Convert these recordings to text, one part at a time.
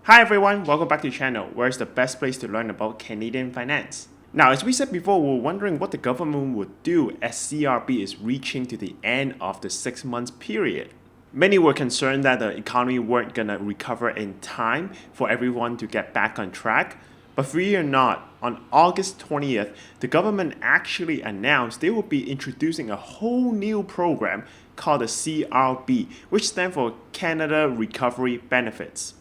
Hi everyone, welcome back to the channel, where it's the best place to learn about Canadian finance. Now, as we said before, we're wondering what the government would do as CRB is reaching to the end of the 6 months period. Many were concerned that the economy weren't gonna recover in time for everyone to get back on track. But fear or not, on August 20th, the government actually announced they will be introducing a whole new program called the CRB, which stands for Canada Recovery Benefits.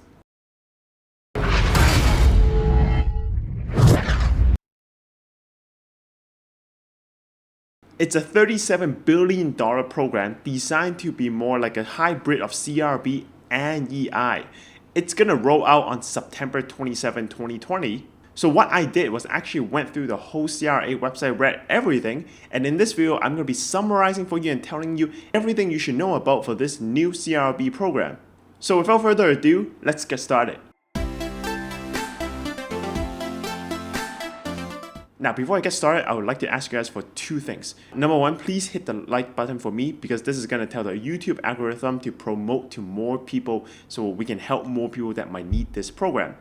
It's a $37 billion program designed to be more like a hybrid of CRB and EI. It's gonna roll out on September 27, 2020. So what I did was actually went through the whole CRA website, read everything, and in this video, I'm gonna be summarizing for you and telling you everything you should know about for this new CRB program. So without further ado, let's get started. Now, before I get started, I would like to ask you guys for two things. Number one, please hit the like button for me because this is going to tell the YouTube algorithm to promote to more people so we can help more people that might need this program.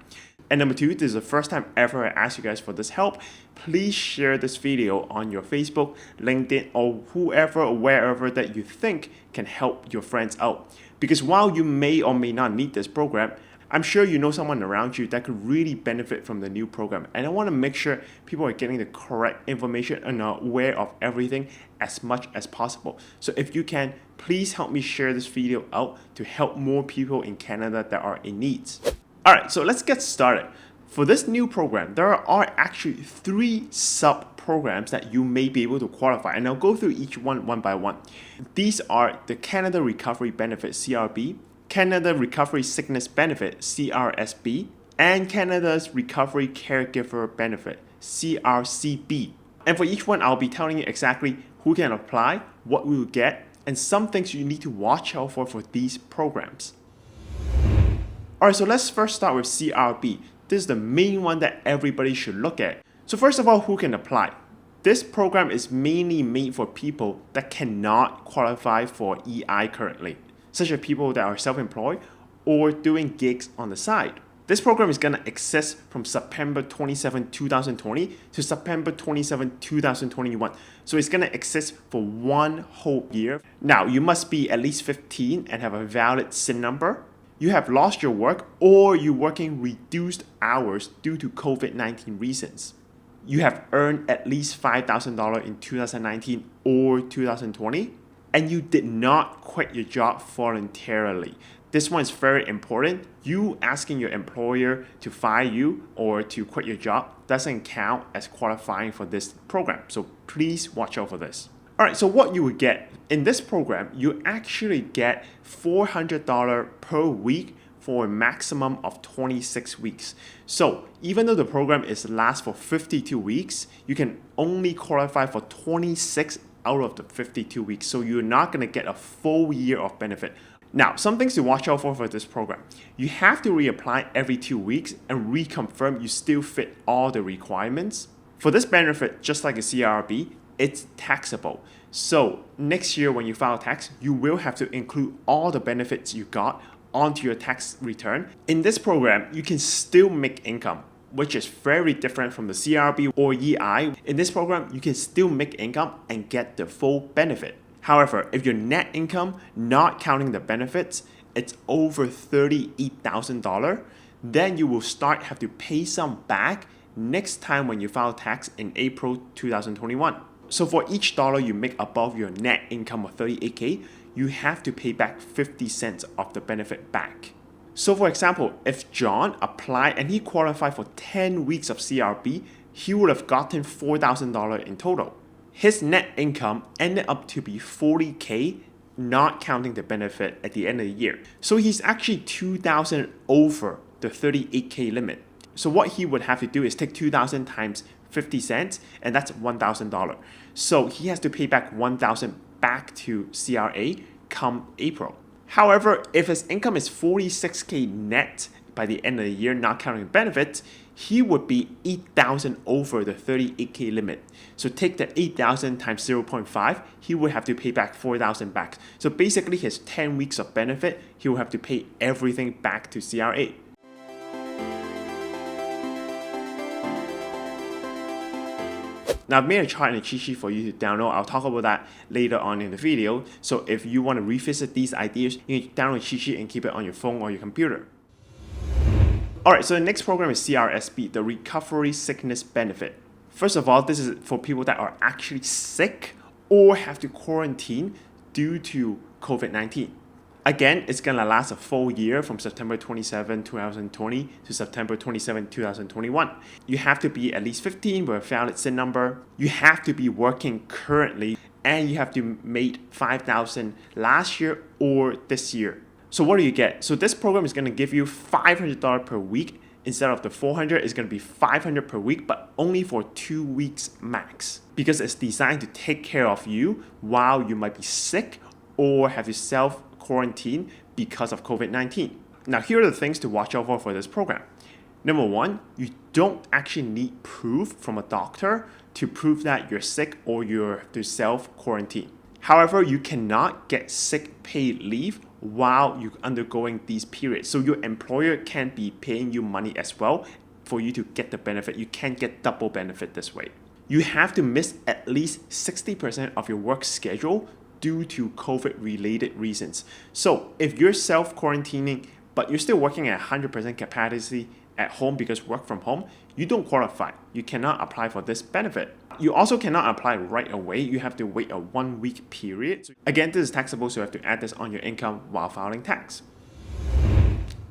And number two, this is the first time ever I ask you guys for this help. Please share this video on your Facebook, LinkedIn, or whoever or wherever that you think can help your friends out. Because while you may or may not need this program, I'm sure you know someone around you that could really benefit from the new program. And I want to make sure people are getting the correct information and are aware of everything as much as possible. So if you can, please help me share this video out to help more people in Canada that are in need. Alright, so let's get started. For this new program, there are actually 3 sub-programs that you may be able to qualify, and I'll go through each one by one. These are the Canada Recovery Benefit, CRB, Canada Recovery Sickness Benefit, CRSB, and Canada's Recovery Caregiver Benefit, CRCB. And for each one, I'll be telling you exactly who can apply, what we will get, and some things you need to watch out for these programs. Alright, so let's first start with CRB. This is the main one that everybody should look at. So first of all, who can apply? This program is mainly made for people that cannot qualify for EI currently, such as people that are self-employed or doing gigs on the side. This program is going to exist from September 27, 2020 to September 27, 2021. So it's going to exist for 1 whole year. Now, you must be at least 15 and have a valid SIN number. You have lost your work or you're working reduced hours due to COVID-19 reasons. You have earned at least $5,000 in 2019 or 2020. And you did not quit your job voluntarily. This one is very important. You asking your employer to fire you or to quit your job doesn't count as qualifying for this program. So please watch out for this. Alright, so what you would get in this program, you actually get $400 per week for a maximum of 26 weeks. So even though the program lasts for 52 weeks, you can only qualify for 26 out of the 52 weeks. So you're not going to get a full year of benefit. Now, some things to watch out for this program. You have to reapply every 2 weeks and reconfirm you still fit all the requirements. For this benefit, just like a CRB, it's taxable. So next year when you file tax, you will have to include all the benefits you got onto your tax return. In this program, you can still make income, which is very different from the CRB or EI. In this program, you can still make income and get the full benefit. However, if your net income, not counting the benefits, it's over $38,000, then you will have to pay some back next time when you file tax in April 2021. So for each dollar you make above your net income of $38K, you have to pay back 50 cents of the benefit back. So for example, if John applied and he qualified for 10 weeks of CRB, he would have gotten $4,000 in total. His net income ended up to be $40K, not counting the benefit at the end of the year. So he's actually $2,000 over the $38K limit. So what he would have to do is take $2,000 times 50 cents, and that's $1,000. So he has to pay back $1,000 back to CRA come April. However, if his income is $46K net by the end of the year, not counting benefits, he would be $8,000 over the $38K limit. So take the $8,000 times 0.5, he would have to pay back $4,000 back. So basically his 10 weeks of benefit, he will have to pay everything back to CRA. Now, I've made a chart and a cheat sheet for you to download. I'll talk about that later on in the video. So if you want to revisit these ideas, you can download a cheat sheet and keep it on your phone or your computer. Alright, so the next program is CRSB, the Recovery Sickness Benefit. First of all, this is for people that are actually sick or have to quarantine due to COVID-19. Again, it's going to last a full year from September 27, 2020 to September 27, 2021. You have to be at least 15 with a valid SIN number. You have to be working currently, and you have to made 5,000 last year or this year. So what do you get? So this program is going to give you $500 per week. Instead of the $400, it's going to be $500 per week, but only for 2 weeks max. Because it's designed to take care of you while you might be sick or have to self-quarantine because of COVID-19. Now, here are the things to watch out for this program. Number one, you don't actually need proof from a doctor to prove that you're sick or you're to self-quarantine. However, you cannot get sick paid leave while you're undergoing these periods. So your employer can't be paying you money as well for you to get the benefit. You can't get double benefit this way. You have to miss at least 60% of your work schedule due to COVID-related reasons. So if you're self-quarantining, but you're still working at 100% capacity at home because work from home, you don't qualify. You cannot apply for this benefit. You also cannot apply right away. You have to wait a 1 week period. So again, this is taxable, so you have to add this on your income while filing tax.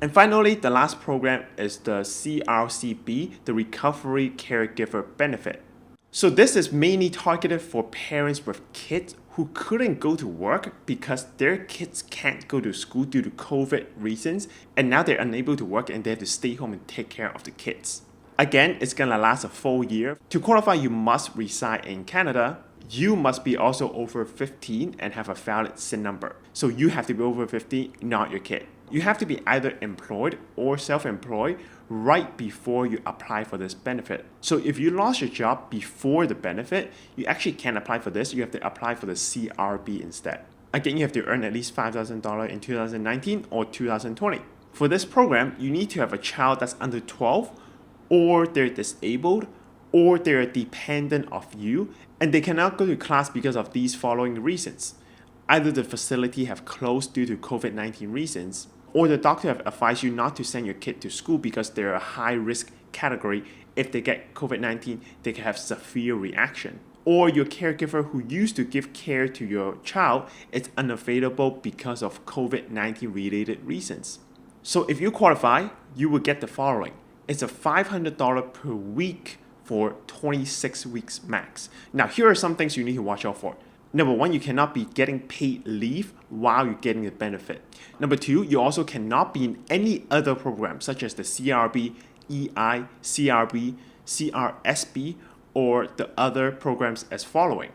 And finally, the last program is the CRCB, the Recovery Caregiver Benefit. So this is mainly targeted for parents with kids who couldn't go to work because their kids can't go to school due to COVID reasons, and now they're unable to work and they have to stay home and take care of the kids. Again, it's gonna last a full year. To qualify, you must reside in Canada. You must be also over 15 and have a valid SIN number. So you have to be over 15, not your kid. You have to be either employed or self-employed right before you apply for this benefit. So if you lost your job before the benefit, you actually can't apply for this. You have to apply for the CRB instead. Again, you have to earn at least $5,000 in 2019 or 2020. For this program, you need to have a child that's under 12, or they're disabled, or they're dependent of you, and they cannot go to class because of these following reasons. Either the facility have closed due to COVID-19 reasons, or the doctor have advised you not to send your kid to school because they're a high-risk category. If they get COVID-19, they can have severe reaction. Or your caregiver who used to give care to your child is unavailable because of COVID-19 related reasons. So if you qualify, you will get the following. It's a $500 per week for 26 weeks max. Now, here are some things you need to watch out for. Number one, you cannot be getting paid leave while you're getting the benefit. Number two, you also cannot be in any other program such as the CRB, EI, CRB, CRSB, or the other programs as following.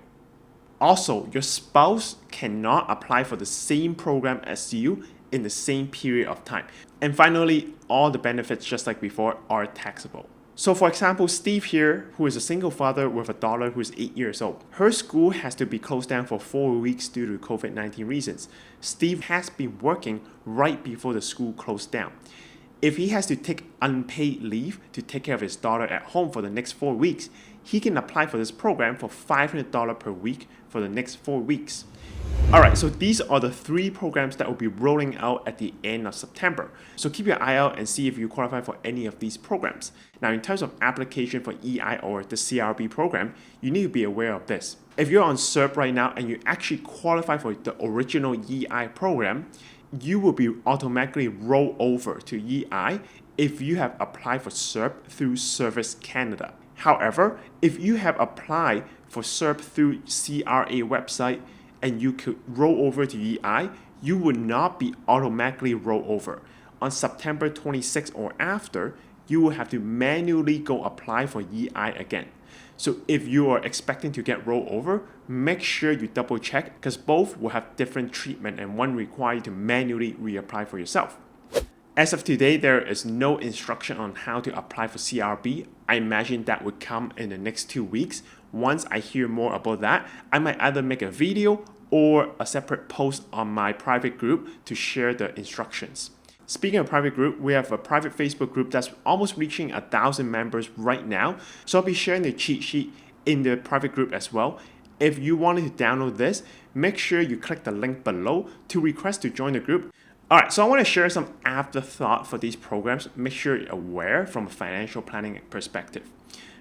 Also, your spouse cannot apply for the same program as you in the same period of time. And finally, all the benefits, just like before, are taxable. So for example, Steve here, who is a single father with a daughter who is 8 years old, her school has to be closed down for 4 weeks due to COVID-19 reasons. Steve has been working right before the school closed down. If he has to take unpaid leave to take care of his daughter at home for the next 4 weeks, he can apply for this program for $500 per week for the next 4 weeks. Alright, so these are the 3 programs that will be rolling out at the end of September. So keep your eye out and see if you qualify for any of these programs. Now, in terms of application for EI or the CRB program, you need to be aware of this. If you're on CRB right now and you actually qualify for the original EI program, you will be automatically rolled over to EI if you have applied for CRB through Service Canada. However, if you have applied for CRB through CRA website and you could roll over to EI, you would not be automatically rolled over. On September 26th or after, you will have to manually go apply for EI again. So if you are expecting to get rolled over, make sure you double check because both will have different treatment and one require you to manually reapply for yourself. As of today, there is no instruction on how to apply for CRB. I imagine that would come in the next 2 weeks. Once I hear more about that, I might either make a video or a separate post on my private group to share the instructions. Speaking of private group, we have a private Facebook group that's almost reaching 1,000 members right now. So I'll be sharing the cheat sheet in the private group as well. If you wanted to download this, make sure you click the link below to request to join the group. Alright, so I want to share some afterthought for these programs. Make sure you're aware from a financial planning perspective.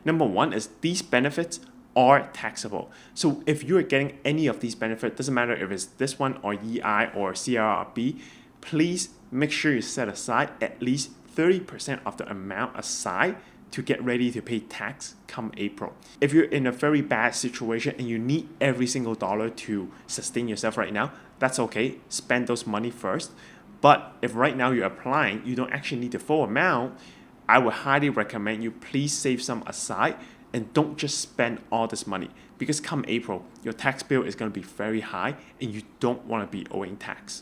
Number one is these benefits are taxable. So if you are getting any of these benefits, doesn't matter if it's this one or EI or CRB, please make sure you set aside at least 30% of the amount aside to get ready to pay tax come April. If you're in a very bad situation and you need every single dollar to sustain yourself right now, that's okay. Spend those money first. But if right now you're applying, you don't actually need the full amount, I would highly recommend you please save some aside and don't just spend all this money, because come April, your tax bill is going to be very high and you don't want to be owing tax.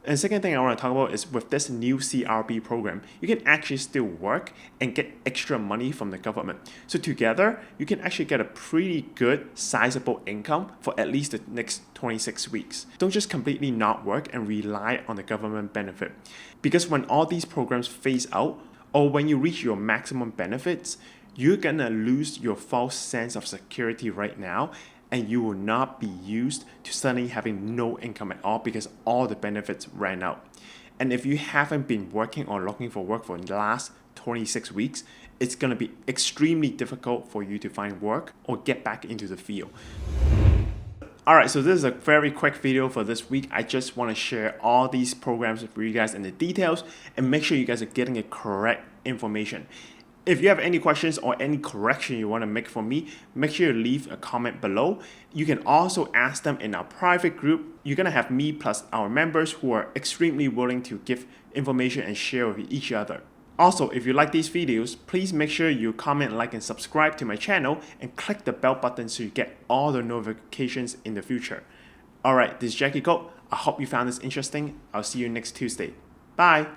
And the second thing I want to talk about is with this new CRB program, you can actually still work and get extra money from the government. So together, you can actually get a pretty good sizable income for at least the next 26 weeks. Don't just completely not work and rely on the government benefit. Because when all these programs phase out, or when you reach your maximum benefits, you're gonna lose your false sense of security right now, and you will not be used to suddenly having no income at all because all the benefits ran out. And if you haven't been working or looking for work for the last 26 weeks, it's going to be extremely difficult for you to find work or get back into the field. Alright, so this is a very quick video for this week. I just want to share all these programs with you guys in the details and make sure you guys are getting the correct information. If you have any questions or any correction you want to make for me, make sure you leave a comment below. You can also ask them in our private group. You're going to have me plus our members who are extremely willing to give information and share with each other. Also, if you like these videos, please make sure you comment, like, and subscribe to my channel and click the bell button so you get all the notifications in the future. Alright, this is Jacky. I hope you found this interesting. I'll see you next Tuesday. Bye!